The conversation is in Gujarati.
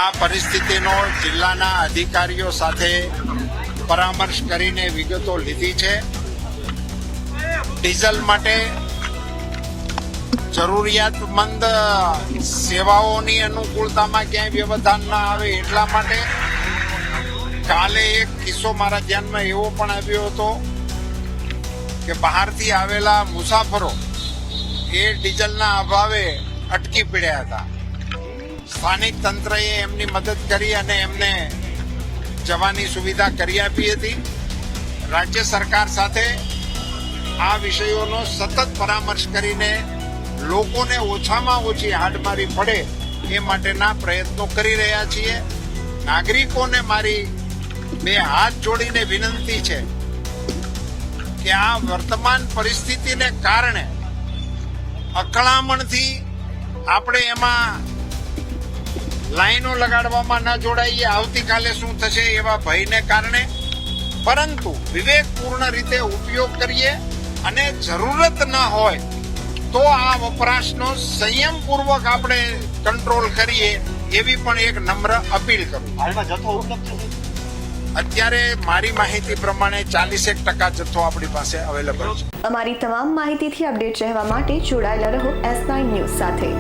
આ પરિસ્થિતિનો જિલ્લાના અધિકારીઓ સાથે પરામર્શ કરીને વિગતો લીધી છે. ડીઝલ માટે જરૂરિયાતમંદ સેવાઓની અનુકૂળતામાં ક્યાંય વ્યવધાન ન આવે એટલા માટે કાલે એક કિસ્સો મારા ધ્યાનમાં એવો પણ આવ્યો હતો કે બહારથી આવેલા મુસાફરો એ ડીઝલના અભાવે અટકી પડ્યા હતા. સ્થાનિક તંત્રએ એમની મદદ કરી અને એમને જવાની સુવિધા કરી આપી હતી. રાજ્ય સરકાર સાથે આ વિષયોનો સતત પરામર્શ કરીને લોકોને ઓછામાં ઓછી હાડમારી પડે એ માટેના પ્રયત્નો કરી રહ્યા છીએ. નાગરિકોને મારી બે હાથ જોડીને વિનંતી છે કે આ વર્તમાન પરિસ્થિતિને કારણે અકળામણથી આપણે એમાં લાઈનો લગાડવામાં ન જોડાઈએ, આવતીકાલે શું થશે એવા ભયને કારણે, પરંતુ વિવેકપૂર્ણ રીતે ઉપયોગ કરીએ અને જરૂરત ન હોય તો આ વપરાશનો સંયમપૂર્વક આપણે કંટ્રોલ કરીએ એવી પણ એક નમ્ર અપીલ કરું. હાલમાં જથ્થો ઉપલબ્ધ છે? અત્યારે મારી માહિતી પ્રમાણે 40% જથ્થો આપણી પાસે અવેલેબલ છે. અમારી તમામ માહિતીથી અપડેટ રહેવા માટે જોડાયેલા રહો S9 ન્યૂઝ સાથે.